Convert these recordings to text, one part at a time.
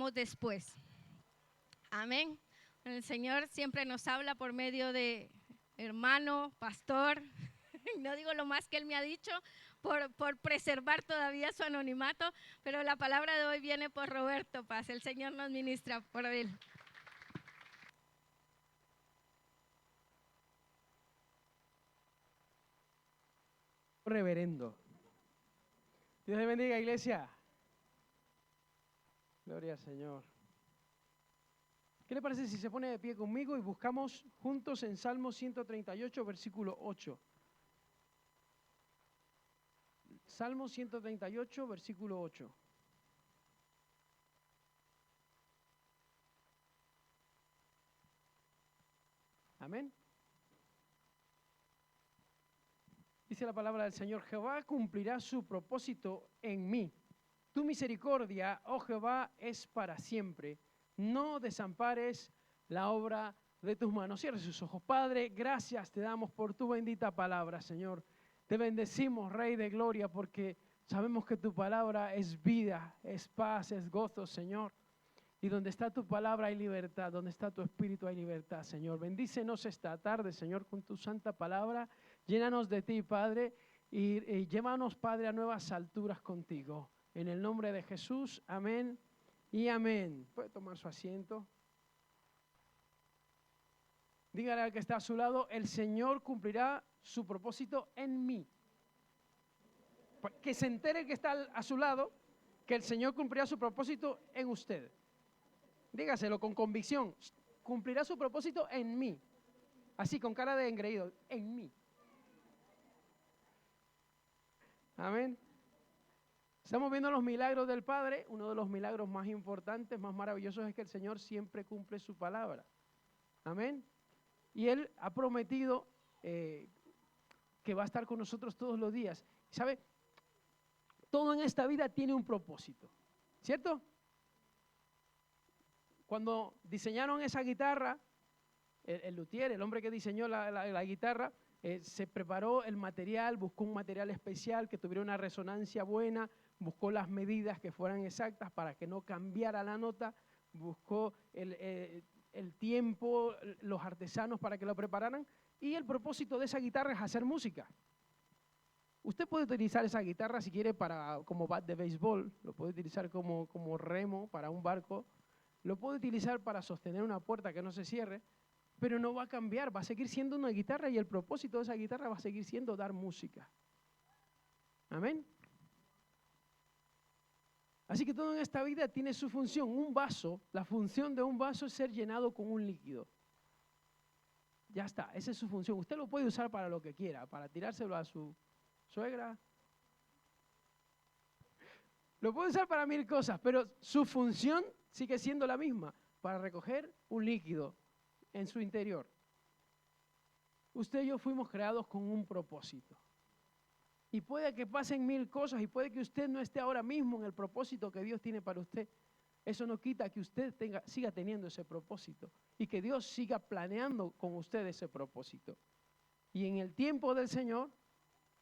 veremos después. Amén. El Señor siempre nos habla por medio de hermano, pastor. No digo lo más que Él me ha dicho por preservar todavía su anonimato, pero la palabra de hoy viene por Roberto Paz. El Señor nos ministra por él. Reverendo. Dios le bendiga, iglesia. Gloria al Señor. ¿Qué le parece si se pone de pie conmigo y buscamos juntos en Salmo 138, versículo 8? Salmo 138, versículo 8. Amén. Dice la palabra del Señor: Jehová cumplirá su propósito en mí. Tu misericordia, oh Jehová, es para siempre. No desampares la obra de tus manos. Cierre sus ojos. Padre, gracias te damos por tu bendita palabra, Señor. Te bendecimos, Rey de Gloria, porque sabemos que tu palabra es vida, es paz, es gozo, Señor. Y donde está tu palabra hay libertad, donde está tu espíritu hay libertad, Señor. Bendícenos esta tarde, Señor, con tu santa palabra. Llénanos de ti, Padre, y llévanos, Padre, a nuevas alturas contigo. En el nombre de Jesús, amén y amén. Puede tomar su asiento. Dígale al que está a su lado: el Señor cumplirá su propósito en mí. Que se entere el que está a su lado que el Señor cumplirá su propósito en usted. Dígaselo con convicción: cumplirá su propósito en mí. Así, con cara de engreído: en mí. Amén. Estamos viendo los milagros del Padre. Uno de los milagros más importantes, más maravillosos, es que el Señor siempre cumple su palabra. Amén. Y Él ha prometido que va a estar con nosotros todos los días. ¿Sabe? Todo en esta vida tiene un propósito, ¿cierto? Cuando diseñaron esa guitarra, el luthier, el hombre que diseñó la guitarra, se preparó el material, buscó un material especial que tuviera una resonancia buena, buscó las medidas que fueran exactas para que no cambiara la nota, buscó el tiempo, los artesanos para que lo prepararan, y el propósito de esa guitarra es hacer música. Usted puede utilizar esa guitarra si quiere como bat de béisbol, lo puede utilizar como remo para un barco, lo puede utilizar para sostener una puerta que no se cierre, pero no va a cambiar, va a seguir siendo una guitarra, y el propósito de esa guitarra va a seguir siendo dar música. Amén. Así que todo en esta vida tiene su función. Un vaso, la función de un vaso es ser llenado con un líquido. Ya está, esa es su función. Usted lo puede usar para lo que quiera, para tirárselo a su suegra. Lo puede usar para 1000 cosas, pero su función sigue siendo la misma: para recoger un líquido en su interior. Usted y yo fuimos creados con un propósito. Y puede que pasen 1000 cosas, y puede que usted no esté ahora mismo en el propósito que Dios tiene para usted. Eso no quita que usted siga teniendo ese propósito, y que Dios siga planeando con usted ese propósito. Y en el tiempo del Señor,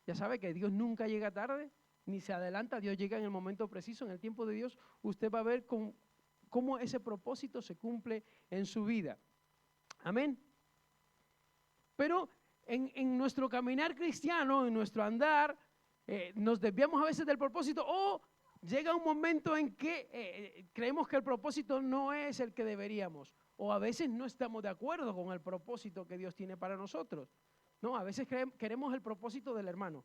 ya sabe que Dios nunca llega tarde, ni se adelanta. Dios llega en el momento preciso. En el tiempo de Dios usted va a ver cómo ese propósito se cumple en su vida. Amén. Pero en nuestro caminar cristiano, en nuestro andar, nos desviamos a veces del propósito, o llega un momento en que creemos que el propósito no es el que deberíamos, o a veces no estamos de acuerdo con el propósito que Dios tiene para nosotros. No, a veces queremos el propósito del hermano,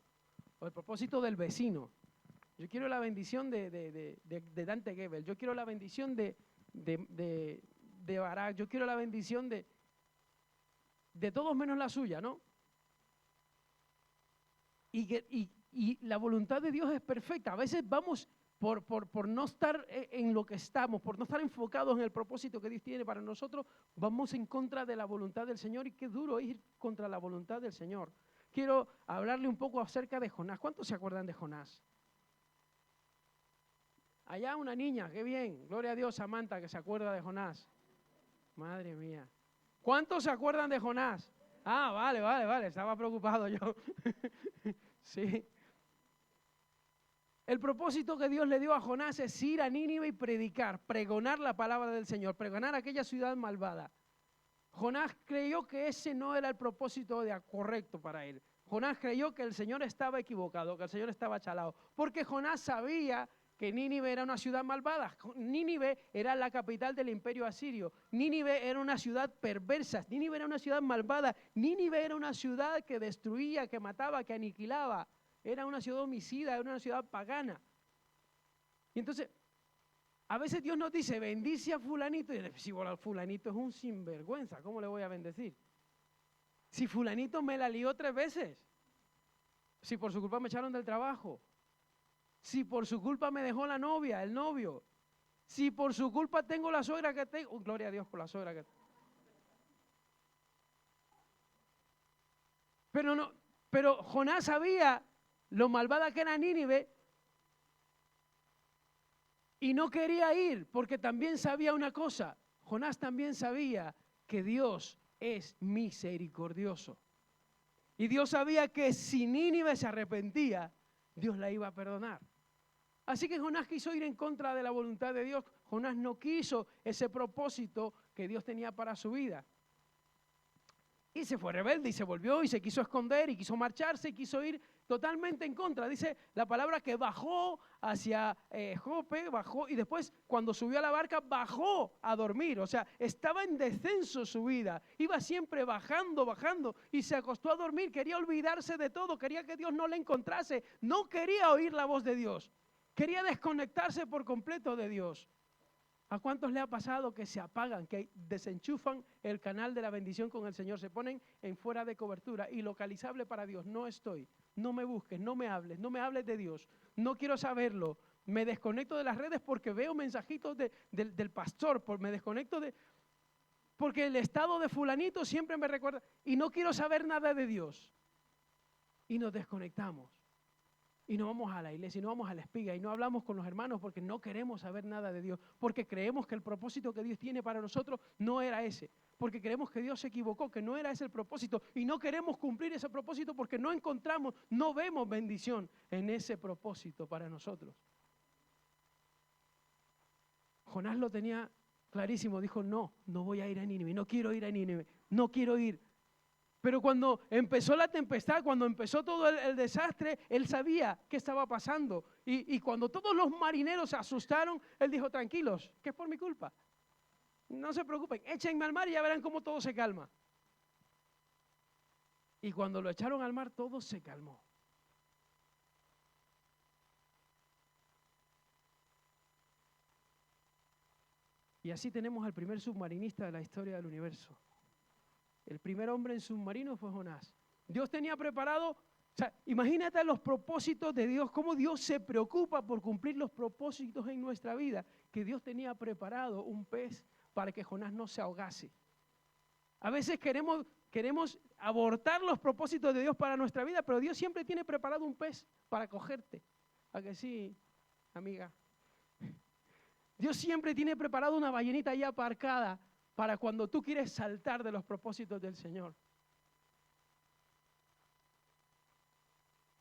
o el propósito del vecino. Yo quiero la bendición de Dante Gebel, yo quiero la bendición de Barak, yo quiero la bendición de todos menos la suya, ¿no? Y la voluntad de Dios es perfecta. A veces vamos por no estar en lo que estamos, por no estar enfocados en el propósito que Dios tiene para nosotros, vamos en contra de la voluntad del Señor, y qué duro ir contra la voluntad del Señor. Quiero hablarle un poco acerca de Jonás. ¿Cuántos se acuerdan de Jonás? Allá una niña, qué bien, gloria a Dios, Samantha, que se acuerda de Jonás. Madre mía. ¿Cuántos se acuerdan de Jonás? Ah, vale, estaba preocupado yo. Sí. El propósito que Dios le dio a Jonás es ir a Nínive y predicar, pregonar la palabra del Señor, pregonar aquella ciudad malvada. Jonás creyó que ese no era el propósito correcto para él. Jonás creyó que el Señor estaba equivocado, que el Señor estaba chalado, porque Jonás sabía que Nínive era una ciudad malvada. Nínive era la capital del imperio asirio. Nínive era una ciudad perversa. Nínive era una ciudad malvada. Nínive era una ciudad que destruía, que mataba, que aniquilaba. Era una ciudad homicida, era una ciudad pagana. Y entonces, a veces Dios nos dice, bendice a fulanito. Y si fulanito es un sinvergüenza, ¿cómo le voy a bendecir? Si fulanito me la lió 3 veces. Si por su culpa me echaron del trabajo. Si por su culpa me dejó la novia, el novio. Si por su culpa tengo la suegra que tengo. Gloria a Dios por la suegra que tengo. Pero Jonás sabía lo malvada que era Nínive y no quería ir porque también sabía una cosa. Jonás también sabía que Dios es misericordioso. Y Dios sabía que si Nínive se arrepentía, Dios la iba a perdonar. Así que Jonás quiso ir en contra de la voluntad de Dios. Jonás no quiso ese propósito que Dios tenía para su vida. Y se fue rebelde y se volvió y se quiso esconder y quiso marcharse y quiso ir totalmente en contra. Dice la palabra que bajó hacia Jope, bajó y después cuando subió a la barca bajó a dormir. O sea, estaba en descenso su vida. Iba siempre bajando, bajando y se acostó a dormir. Quería olvidarse de todo, quería que Dios no le encontrase. No quería oír la voz de Dios. Quería desconectarse por completo de Dios. ¿A cuántos le ha pasado que se apagan, que desenchufan el canal de la bendición con el Señor? Se ponen en fuera de cobertura, ilocalizable para Dios. No estoy, no me busques, no me hables de Dios. No quiero saberlo. Me desconecto de las redes porque veo mensajitos del pastor, me desconecto porque el estado de fulanito siempre me recuerda y no quiero saber nada de Dios. Y nos desconectamos. Y no vamos a la iglesia, y no vamos a la espiga, y no hablamos con los hermanos porque no queremos saber nada de Dios, porque creemos que el propósito que Dios tiene para nosotros no era ese, porque creemos que Dios se equivocó, que no era ese el propósito, y no queremos cumplir ese propósito porque no encontramos, no vemos bendición en ese propósito para nosotros. Jonás lo tenía clarísimo, dijo, no voy a ir a Nínive, no quiero ir a Nínive, no quiero ir. Pero cuando empezó la tempestad, cuando empezó todo el desastre, él sabía qué estaba pasando. Y cuando todos los marineros se asustaron, él dijo, tranquilos, que es por mi culpa. No se preocupen, échenme al mar y ya verán cómo todo se calma. Y cuando lo echaron al mar, todo se calmó. Y así tenemos al primer submarinista de la historia del universo. El primer hombre en submarino fue Jonás. Dios tenía preparado, o sea, imagínate los propósitos de Dios, cómo Dios se preocupa por cumplir los propósitos en nuestra vida, que Dios tenía preparado un pez para que Jonás no se ahogase. A veces queremos abortar los propósitos de Dios para nuestra vida, pero Dios siempre tiene preparado un pez para cogerte. ¿A que sí, amiga? Dios siempre tiene preparado una ballenita ahí aparcada para cuando tú quieres saltar de los propósitos del Señor.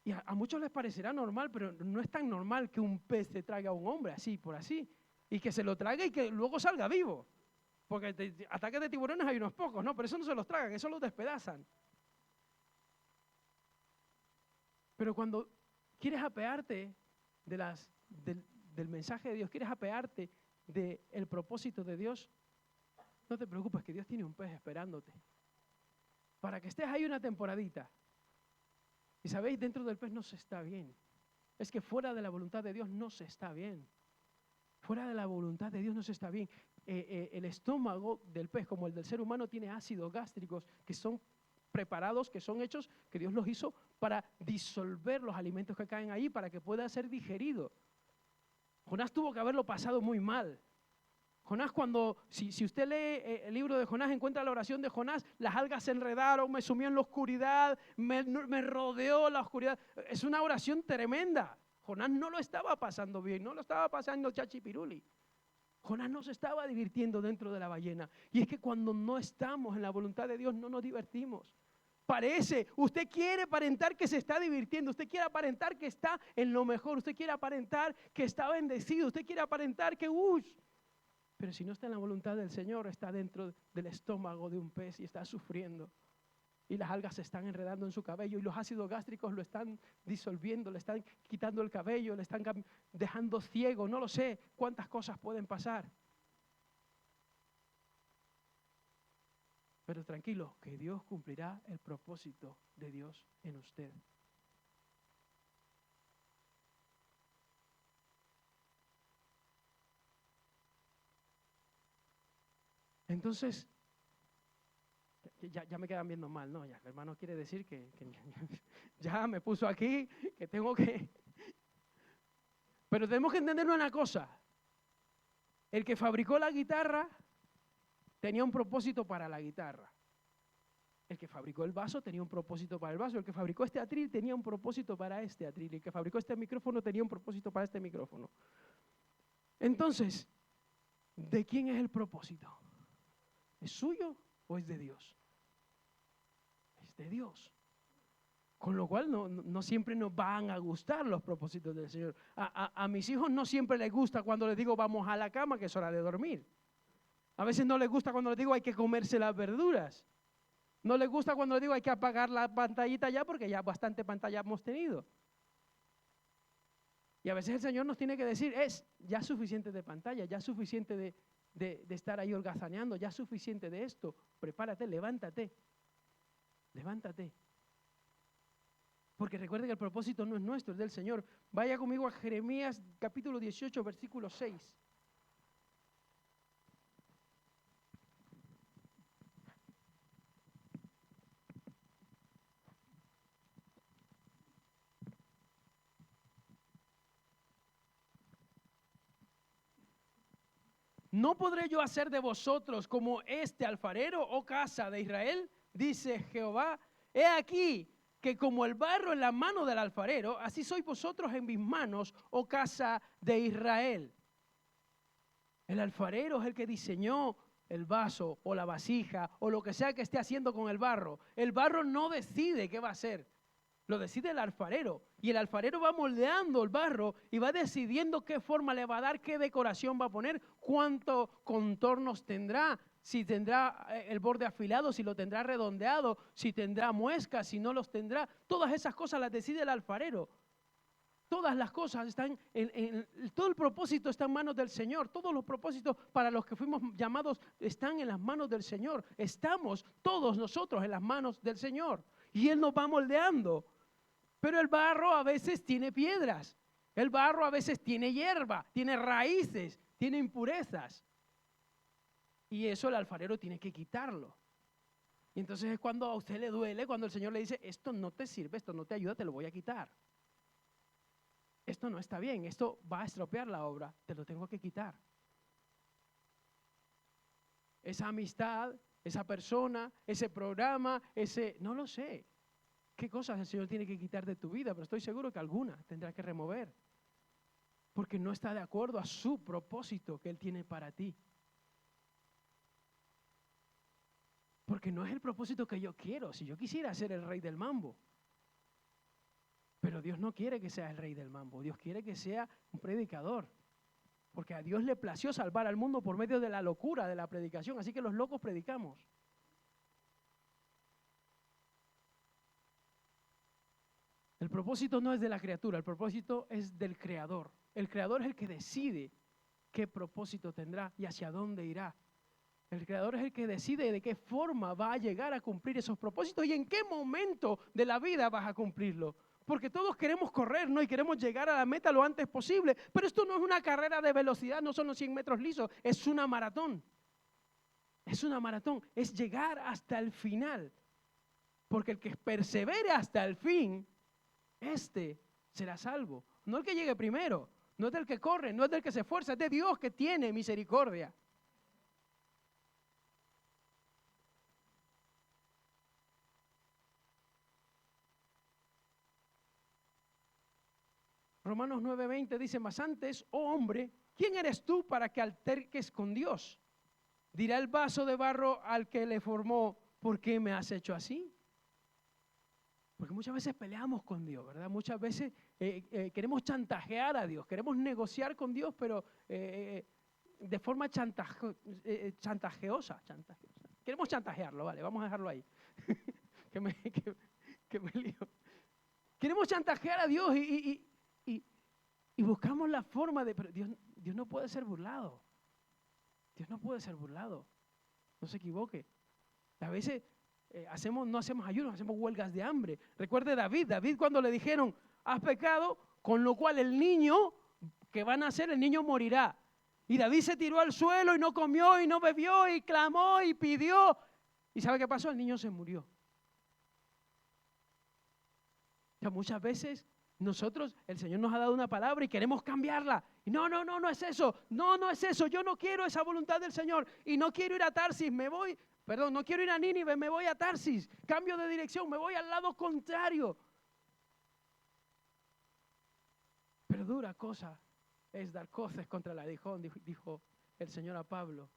Y a muchos les parecerá normal, pero no es tan normal que un pez te traiga a un hombre así, por así, y que se lo trague y que luego salga vivo. Porque ataques de tiburones hay unos pocos, ¿no? Pero eso no se los tragan, eso los despedazan. Pero cuando quieres apearte del mensaje de Dios, quieres apearte del propósito de Dios, no te preocupes, que Dios tiene un pez esperándote. Para que estés ahí una temporadita. Y sabéis, dentro del pez no se está bien. Es que fuera de la voluntad de Dios no se está bien. Fuera de la voluntad de Dios no se está bien. El estómago del pez, como el del ser humano, tiene ácidos gástricos que son preparados, que son hechos, que Dios los hizo para disolver los alimentos que caen ahí, para que pueda ser digerido. Jonás tuvo que haberlo pasado muy mal. Jonás si usted lee el libro de Jonás, encuentra la oración de Jonás, las algas se enredaron, me sumió en la oscuridad, me rodeó la oscuridad. Es una oración tremenda. Jonás no lo estaba pasando bien, no lo estaba pasando chachipiruli. Jonás no se estaba divirtiendo dentro de la ballena. Y es que cuando no estamos en la voluntad de Dios no nos divertimos. parece. Usted quiere aparentar que se está divirtiendo. Usted quiere aparentar que está en lo mejor. Usted quiere aparentar que está bendecido. Usted quiere aparentar que pero si no está en la voluntad del Señor, está dentro del estómago de un pez y está sufriendo. Y las algas se están enredando en su cabello y los ácidos gástricos lo están disolviendo, le están quitando el cabello, le están dejando ciego. No lo sé cuántas cosas pueden pasar. Pero tranquilo, que Dios cumplirá el propósito de Dios en usted. Entonces, ya me quedan viendo mal, ¿no? Ya, el hermano quiere decir que ya me puso aquí, que tengo que... Pero tenemos que entender una cosa. El que fabricó la guitarra tenía un propósito para la guitarra. El que fabricó el vaso tenía un propósito para el vaso. El que fabricó este atril tenía un propósito para este atril. El que fabricó este micrófono tenía un propósito para este micrófono. Entonces, ¿de quién es el propósito? ¿Es suyo o es de Dios? Es de Dios. Con lo cual no siempre nos van a gustar los propósitos del Señor. A mis hijos no siempre les gusta cuando les digo vamos a la cama, que es hora de dormir. A veces no les gusta cuando les digo hay que comerse las verduras. No les gusta cuando les digo hay que apagar la pantallita ya porque ya bastante pantalla hemos tenido. Y a veces el Señor nos tiene que decir, es ya suficiente de pantalla, ya suficiente de estar ahí holgazaneando, ya suficiente de esto. Prepárate, levántate. Levántate. Porque recuerde que el propósito no es nuestro, es del Señor. Vaya conmigo a Jeremías capítulo 18, versículo 6. ¿No podré yo hacer de vosotros como este alfarero, oh casa de Israel? Dice Jehová, he aquí que como el barro en la mano del alfarero, así sois vosotros en mis manos, oh casa de Israel. El alfarero es el que diseñó el vaso o la vasija o lo que sea que esté haciendo con el barro. El barro no decide qué va a hacer. Lo decide el alfarero y el alfarero va moldeando el barro y va decidiendo qué forma le va a dar, qué decoración va a poner, cuántos contornos tendrá, si tendrá el borde afilado, si lo tendrá redondeado, si tendrá muescas, si no los tendrá. Todas esas cosas las decide el alfarero. Todas las cosas están, todo el propósito está en manos del Señor. Todos los propósitos para los que fuimos llamados están en las manos del Señor. Estamos todos nosotros en las manos del Señor. Y Él nos va moldeando. Pero el barro a veces tiene piedras. El barro a veces tiene hierba, tiene raíces, tiene impurezas. Y eso el alfarero tiene que quitarlo. Y entonces es cuando a usted le duele, cuando el Señor le dice, esto no te sirve, esto no te ayuda, te lo voy a quitar. Esto no está bien, esto va a estropear la obra, te lo tengo que quitar. Esa amistad, esa persona, ese programa, no lo sé. ¿Qué cosas el Señor tiene que quitar de tu vida? Pero estoy seguro que alguna tendrá que remover. Porque no está de acuerdo a su propósito que Él tiene para ti. Porque no es el propósito que yo quiero. Si yo quisiera ser el rey del mambo. Pero Dios no quiere que sea el rey del mambo. Dios quiere que sea un predicador. Porque a Dios le plació salvar al mundo por medio de la locura de la predicación. Así que los locos predicamos. El propósito no es de la criatura, el propósito es del Creador. El Creador es el que decide qué propósito tendrá y hacia dónde irá. El Creador es el que decide de qué forma va a llegar a cumplir esos propósitos y en qué momento de la vida vas a cumplirlo. Porque todos queremos correr, ¿no? Y queremos llegar a la meta lo antes posible. Pero esto no es una carrera de velocidad, no son los 100 metros lisos, es una maratón. Es una maratón, es llegar hasta el final. Porque el que persevere hasta el fin, este será salvo. No el que llegue primero, no es del que corre, no es del que se esfuerza, es de Dios que tiene misericordia. Romanos 9:20 dice, mas antes, oh hombre, ¿quién eres tú para que alterques con Dios? Dirá el vaso de barro al que le formó, ¿por qué me has hecho así? Porque muchas veces peleamos con Dios, ¿verdad? Muchas veces queremos chantajear a Dios, queremos negociar con Dios, pero de forma chantajeosa. Queremos chantajearlo, vale, vamos a dejarlo ahí. que me lío. Queremos chantajear a Dios y buscamos la forma de... Pero Dios no puede ser burlado. Dios no puede ser burlado. No se equivoque. A veces no hacemos ayunos, hacemos huelgas de hambre. Recuerde David cuando le dijeron, has pecado, con lo cual el niño que va a nacer, el niño morirá. Y David se tiró al suelo y no comió y no bebió y clamó y pidió. ¿Y sabe qué pasó? El niño se murió. O sea, muchas veces nosotros, el Señor nos ha dado una palabra y queremos cambiarla. Y no es eso. No es eso. Yo no quiero esa voluntad del Señor. Y no quiero ir a Tarsis, no quiero ir a Nínive, me voy a Tarsis. Cambio de dirección, me voy al lado contrario. Pero dura cosa es dar coces contra el aguijón, dijo el Señor a Pablo.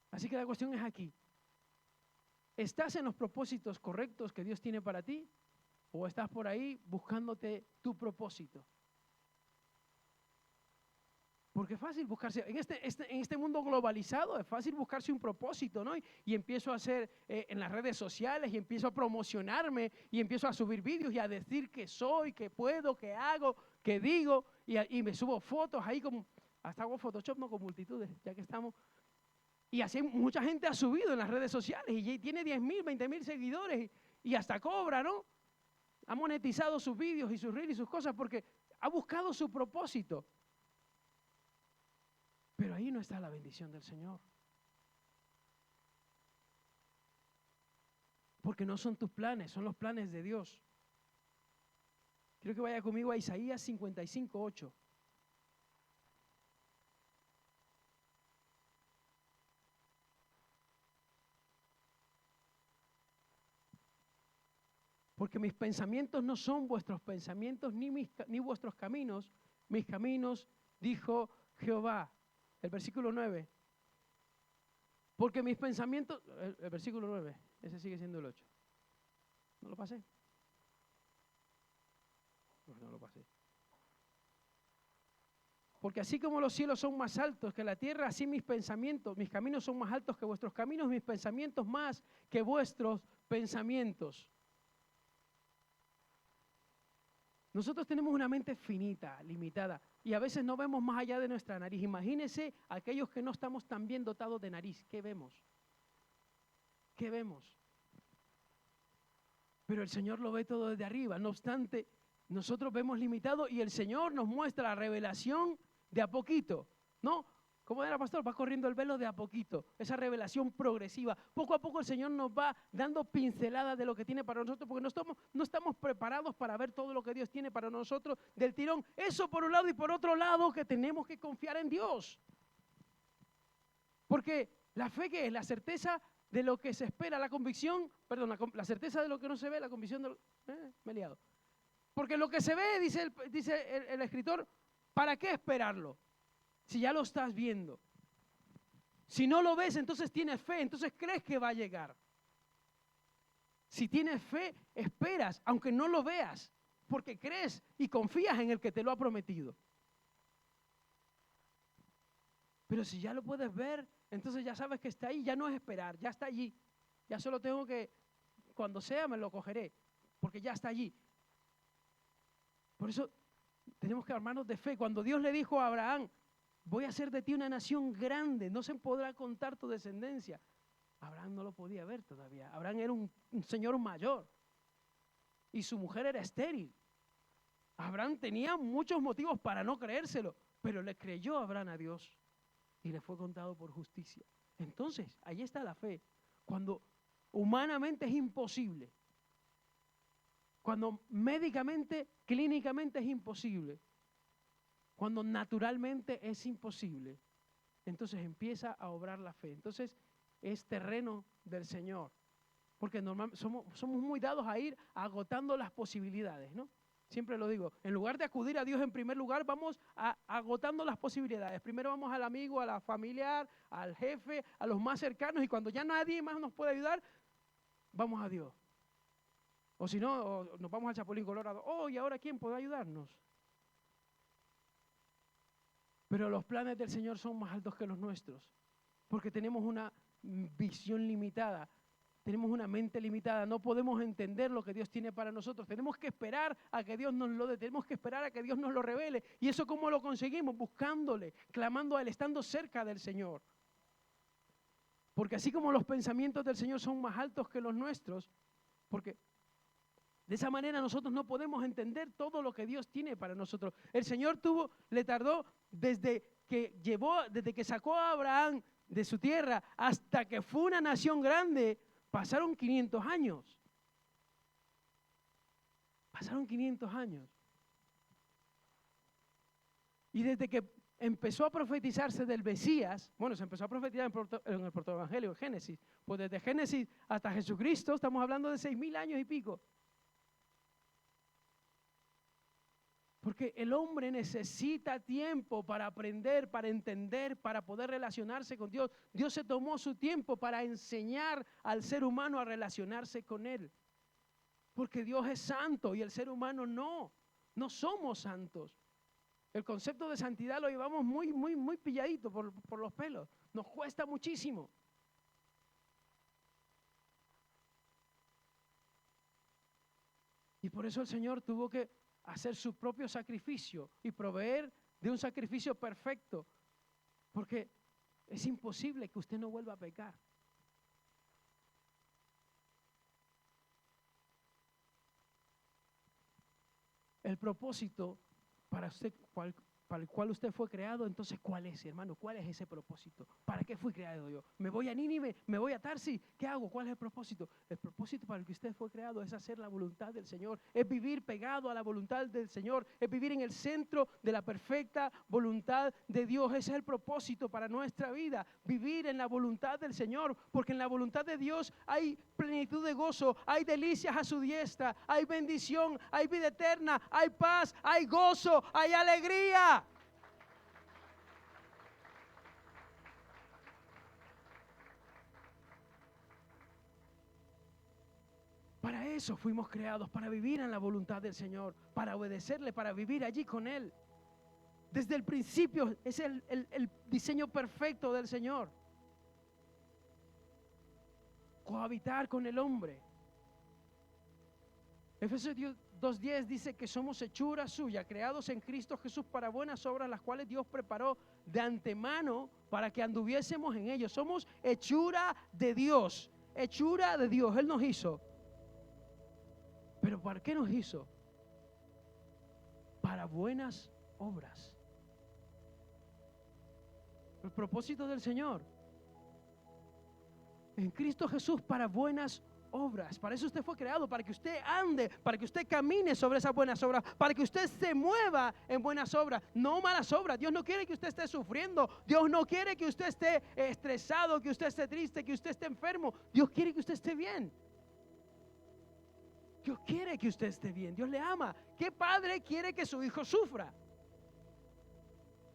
Así que la cuestión es aquí. ¿Estás en los propósitos correctos que Dios tiene para ti? ¿O estás por ahí buscándote tu propósito? Porque es fácil buscarse, en este mundo globalizado es fácil buscarse un propósito, ¿no? Y empiezo a hacer en las redes sociales y empiezo a promocionarme y empiezo a subir vídeos y a decir que soy, que puedo, que hago, que digo y me subo fotos ahí como, hasta hago Photoshop, no, con multitudes, ya que estamos. Y así mucha gente ha subido en las redes sociales y tiene 10,000, 20,000 seguidores y hasta cobra, ¿no? Ha monetizado sus vídeos y sus reels y sus cosas porque ha buscado su propósito. Pero ahí no está la bendición del Señor. Porque no son tus planes, son los planes de Dios. Quiero que vaya conmigo a Isaías 55:8. Porque mis pensamientos no son vuestros pensamientos, ni vuestros caminos. Mis caminos, dijo Jehová. El versículo 9. Porque mis pensamientos, el versículo 9, ese sigue siendo el 8. ¿No lo pasé? No lo pasé. Porque así como los cielos son más altos que la tierra, así mis pensamientos, mis caminos son más altos que vuestros caminos, mis pensamientos más que vuestros pensamientos. Nosotros tenemos una mente finita, limitada, y a veces no vemos más allá de nuestra nariz. Imagínense aquellos que no estamos tan bien dotados de nariz. ¿Qué vemos? ¿Qué vemos? Pero el Señor lo ve todo desde arriba. No obstante, nosotros vemos limitado y el Señor nos muestra la revelación de a poquito, ¿no? ¿Cómo era, pastor? Va corriendo el velo de a poquito, esa revelación progresiva. Poco a poco el Señor nos va dando pinceladas de lo que tiene para nosotros, porque no estamos preparados para ver todo lo que Dios tiene para nosotros del tirón. Eso por un lado, y por otro lado que tenemos que confiar en Dios. Porque la fe, ¿qué es? La certeza de lo que se espera, la convicción, perdón, la certeza de lo que no se ve, la convicción de lo... me he liado. Porque lo que se ve, dice el escritor, ¿para qué esperarlo? Si ya lo estás viendo. Si no lo ves, entonces tienes fe, entonces crees que va a llegar. Si tienes fe, esperas, aunque no lo veas, porque crees y confías en el que te lo ha prometido. Pero si ya lo puedes ver, entonces ya sabes que está ahí, ya no es esperar, ya está allí. Ya solo tengo que, cuando sea me lo cogeré, porque ya está allí. Por eso tenemos que armarnos de fe. Cuando Dios le dijo a Abraham, voy a hacer de ti una nación grande, no se podrá contar tu descendencia. Abraham no lo podía ver todavía. Abraham era un señor mayor y su mujer era estéril. Abraham tenía muchos motivos para no creérselo, pero le creyó Abraham a Dios y le fue contado por justicia. Entonces, ahí está la fe. Cuando humanamente es imposible, cuando médicamente, clínicamente es imposible, cuando naturalmente es imposible, entonces empieza a obrar la fe. Entonces es terreno del Señor. Porque normalmente somos muy dados a ir agotando las posibilidades, ¿no? Siempre lo digo, en lugar de acudir a Dios en primer lugar, vamos agotando las posibilidades. Primero vamos al amigo, a la familiar, al jefe, a los más cercanos, y cuando ya nadie más nos puede ayudar, vamos a Dios. O si no, o nos vamos al Chapulín Colorado. Oh, ¿y ahora quién puede ayudarnos? Pero los planes del Señor son más altos que los nuestros, porque tenemos una visión limitada, tenemos una mente limitada, no podemos entender lo que Dios tiene para nosotros. Tenemos que esperar a que Dios nos lo dé, tenemos que esperar a que Dios nos lo revele. ¿Y eso cómo lo conseguimos? Buscándole, clamando a Él, estando cerca del Señor. Porque así como los pensamientos del Señor son más altos que los nuestros, porque de esa manera nosotros no podemos entender todo lo que Dios tiene para nosotros. El Señor le tardó desde que sacó a Abraham de su tierra hasta que fue una nación grande, pasaron 500 años. Pasaron 500 años. Y desde que empezó a profetizarse del Mesías, bueno, se empezó a profetizar en el protoevangelio, en Génesis, pues desde Génesis hasta Jesucristo estamos hablando de 6,000 años y pico. Porque el hombre necesita tiempo para aprender, para entender, para poder relacionarse con Dios. Dios se tomó su tiempo para enseñar al ser humano a relacionarse con Él. Porque Dios es santo y el ser humano no somos santos. El concepto de santidad lo llevamos muy pilladito por los pelos. Nos cuesta muchísimo. Y por eso el Señor tuvo que hacer su propio sacrificio y proveer de un sacrificio perfecto, porque es imposible que usted no vuelva a pecar. El propósito para usted, para el cual usted fue creado, entonces, ¿cuál es, hermano? ¿Cuál es ese propósito? ¿Para qué fui creado yo? ¿Me voy a Nínive? ¿Me voy a Tarsis? ¿Qué hago? ¿Cuál es el propósito? El propósito para el que usted fue creado es hacer la voluntad del Señor, es vivir pegado a la voluntad del Señor, es vivir en el centro de la perfecta voluntad de Dios. Ese es el propósito para nuestra vida, vivir en la voluntad del Señor, porque en la voluntad de Dios hay plenitud de gozo, hay delicias a su diestra, hay bendición, hay vida eterna, hay paz, hay gozo, hay alegría. Para eso fuimos creados, para vivir en la voluntad del Señor, para obedecerle, para vivir allí con Él. Desde el principio es el diseño perfecto del Señor. Cohabitar con el hombre. Efesios 2:10 dice que somos hechura suya, creados en Cristo Jesús para buenas obras, las cuales Dios preparó de antemano para que anduviésemos en ellos. Somos hechura de Dios, hechura de Dios. Él nos hizo. ¿Pero para qué nos hizo? Para buenas obras. El propósito del Señor en Cristo Jesús para buenas obras. Para eso usted fue creado, para que usted ande, para que usted camine sobre esas buenas obras, para que usted se mueva en buenas obras, no malas obras. Dios no quiere que usted esté sufriendo, Dios no quiere que usted esté estresado, que usted esté triste, que usted esté enfermo. Dios quiere que usted esté bien. Dios quiere que usted esté bien, Dios le ama. ¿Qué padre quiere que su hijo sufra?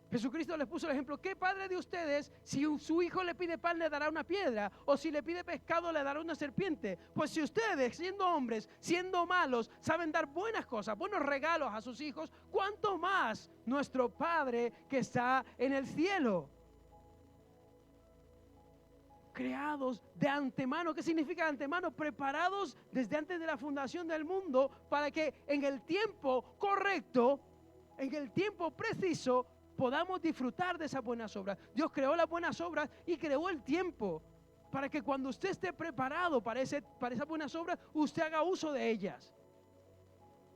Jesucristo les puso el ejemplo. ¿Qué padre de ustedes, si su hijo le pide pan, le dará una piedra? O si le pide pescado, le dará una serpiente. Pues si ustedes, siendo hombres, siendo malos, saben dar buenas cosas, buenos regalos a sus hijos, ¿cuánto más nuestro Padre que está en el cielo? Creados de antemano. ¿Qué significa de antemano? Preparados desde antes de la fundación del mundo para que en el tiempo correcto, en el tiempo preciso, podamos disfrutar de esas buenas obras. Dios creó las buenas obras y creó el tiempo para que cuando usted esté preparado para esas buenas obras, usted haga uso de ellas.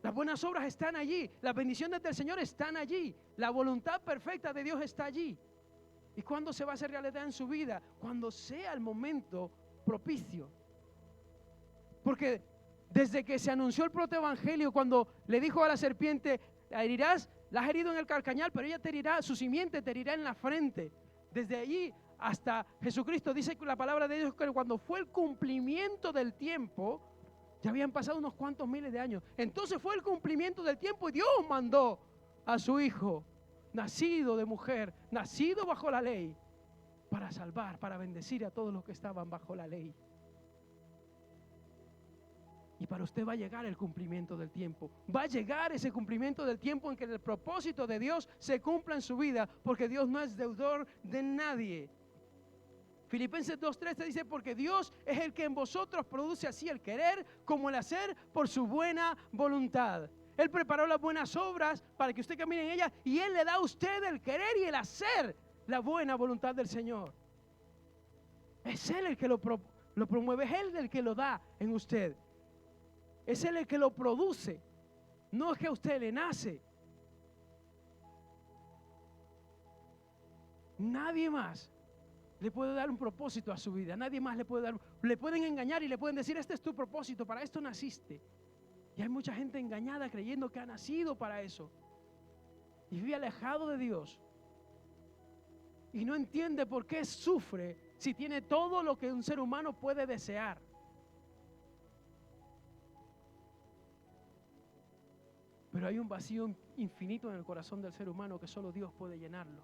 Las buenas obras están allí, las bendiciones del Señor están allí, la voluntad perfecta de Dios está allí. ¿Y cuándo se va a hacer realidad en su vida? Cuando sea el momento propicio. Porque desde que se anunció el protoevangelio, cuando le dijo a la serpiente, la herirás, la has herido en el calcañar, pero ella te herirá, su simiente te herirá en la frente. Desde allí hasta Jesucristo, dice la palabra de Dios que cuando fue el cumplimiento del tiempo, ya habían pasado unos cuantos miles de años. Entonces fue el cumplimiento del tiempo y Dios mandó a su Hijo, nacido de mujer, nacido bajo la ley, para salvar, para bendecir a todos los que estaban bajo la ley. Y para usted va a llegar el cumplimiento del tiempo. Va a llegar ese cumplimiento del tiempo en que el propósito de Dios se cumpla en su vida, porque Dios no es deudor de nadie. Filipenses 2:13 dice, porque Dios es el que en vosotros produce así el querer como el hacer por su buena voluntad. Él preparó las buenas obras para que usted camine en ellas y Él le da a usted el querer y el hacer la buena voluntad del Señor. Es Él el que lo promueve, es Él el que lo da en usted. Es Él el que lo produce, no es que a usted le nace. Nadie más le puede dar un propósito a su vida, nadie más le puede dar, le pueden engañar y le pueden decir, este es tu propósito, para esto naciste. Y hay mucha gente engañada creyendo que ha nacido para eso y vive alejado de Dios y no entiende por qué sufre si tiene todo lo que un ser humano puede desear. Pero hay un vacío infinito en el corazón del ser humano que solo Dios puede llenarlo.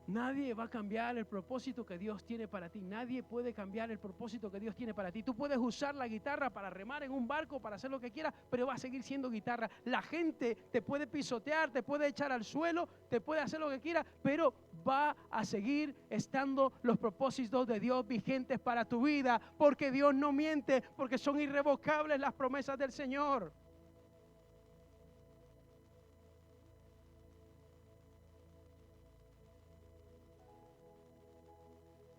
Nadie va a cambiar el propósito que Dios tiene para ti. Nadie puede cambiar el propósito que Dios tiene para ti. Tú puedes usar la guitarra para remar en un barco, para hacer lo que quieras, pero va a seguir siendo guitarra. La gente te puede pisotear, te puede echar al suelo, te puede hacer lo que quiera, pero va a seguir estando los propósitos de Dios vigentes para tu vida, porque Dios no miente, porque son irrevocables las promesas del Señor.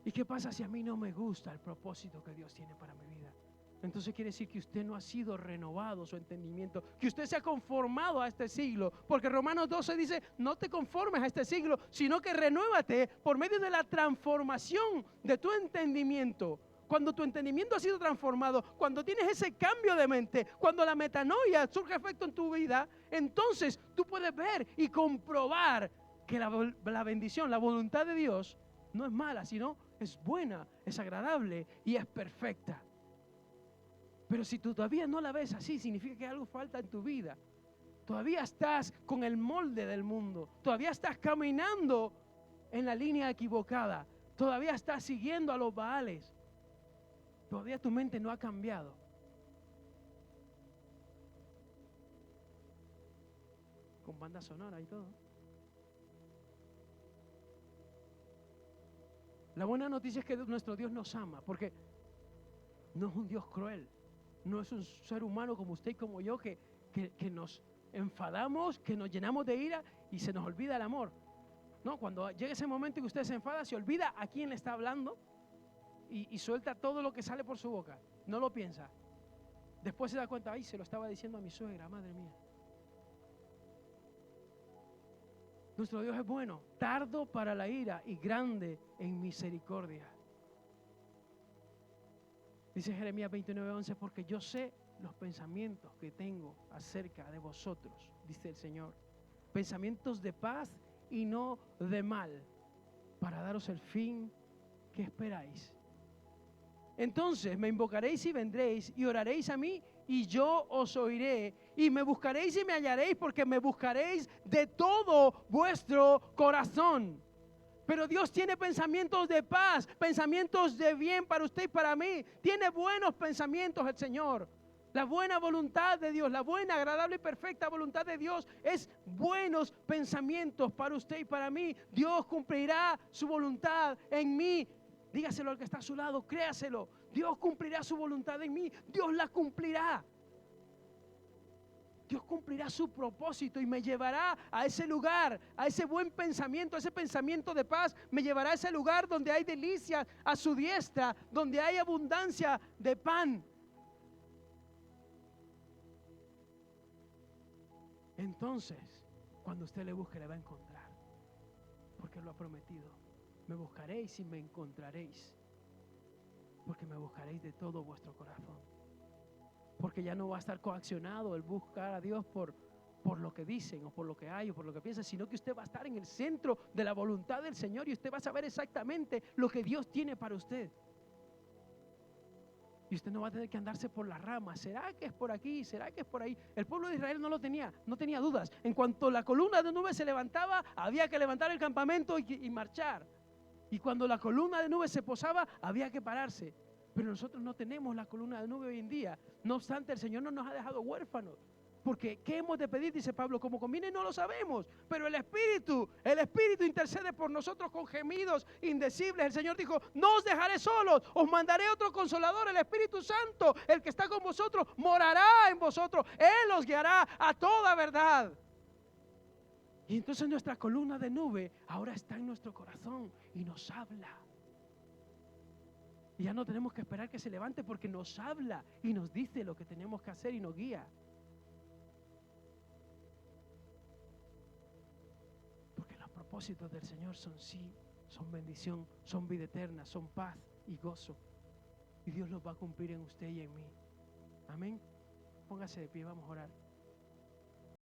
¿Y qué pasa si a mí no me gusta el propósito que Dios tiene para mi vida? Entonces quiere decir que usted no ha sido renovado su entendimiento, que usted se ha conformado a este siglo, porque Romanos 12 dice, no te conformes a este siglo, sino que renuévate por medio de la transformación de tu entendimiento. Cuando tu entendimiento ha sido transformado, cuando tienes ese cambio de mente, cuando la metanoia surge efecto en tu vida, entonces tú puedes ver y comprobar que la bendición, la voluntad de Dios no es mala, sino es buena, es agradable y es perfecta. Pero si tú todavía no la ves así, significa que algo falta en tu vida. Todavía estás con el molde del mundo, todavía estás caminando en la línea equivocada, todavía estás siguiendo a los Baales, todavía tu mente no ha cambiado. Con banda sonora y todo. La buena noticia es que nuestro Dios nos ama, porque no es un Dios cruel, no es un ser humano como usted y como yo que nos enfadamos, que nos llenamos de ira y se nos olvida el amor. No, cuando llega ese momento en que usted se enfada, se olvida a quién le está hablando y suelta todo lo que sale por su boca, no lo piensa. Después se da cuenta, ay, se lo estaba diciendo a mi suegra, madre mía. Nuestro Dios es bueno, tardo para la ira y grande en misericordia. Dice Jeremías 29:11, porque yo sé los pensamientos que tengo acerca de vosotros, dice el Señor. Pensamientos de paz y no de mal, para daros el fin que esperáis. Entonces me invocaréis y vendréis y oraréis a mí y yo os oiré y me buscaréis y me hallaréis porque me buscaréis de todo vuestro corazón. Pero Dios tiene pensamientos de paz, pensamientos de bien para usted y para mí. Tiene buenos pensamientos el Señor. La buena voluntad de Dios, la buena, agradable y perfecta voluntad de Dios es buenos pensamientos para usted y para mí. Dios cumplirá su voluntad en mí. Dígaselo al que está a su lado, créaselo. Dios cumplirá su voluntad en mí. Dios la cumplirá. Dios cumplirá su propósito y me llevará a ese lugar, a ese buen pensamiento, a ese pensamiento de paz. Me llevará a ese lugar donde hay delicias a su diestra, donde hay abundancia de pan. Entonces, cuando usted le busque, le va a encontrar, porque lo ha prometido. Me buscaréis y me encontraréis, porque me buscaréis de todo vuestro corazón. Porque ya no va a estar coaccionado el buscar a Dios por lo que dicen o por lo que hay o por lo que piensan, sino que usted va a estar en el centro de la voluntad del Señor y usted va a saber exactamente lo que Dios tiene para usted. Y usted no va a tener que andarse por las ramas. ¿Será que es por aquí? ¿Será que es por ahí? El pueblo de Israel no tenía dudas. En cuanto la columna de nube se levantaba, había que levantar el campamento y marchar. Y cuando la columna de nube se posaba, había que pararse. Pero nosotros no tenemos la columna de nube hoy en día. No obstante, el Señor no nos ha dejado huérfanos. Porque ¿qué hemos de pedir? Dice Pablo, como conviene no lo sabemos. Pero el Espíritu intercede por nosotros con gemidos indecibles. El Señor dijo, no os dejaré solos, os mandaré otro consolador, el Espíritu Santo, el que está con vosotros, morará en vosotros. Él os guiará a toda verdad. Y entonces nuestra columna de nube ahora está en nuestro corazón y nos habla. Y ya no tenemos que esperar que se levante porque nos habla y nos dice lo que tenemos que hacer y nos guía. Porque los propósitos del Señor son sí, son bendición, son vida eterna, son paz y gozo. Y Dios los va a cumplir en usted y en mí. Amén. Póngase de pie, vamos a orar.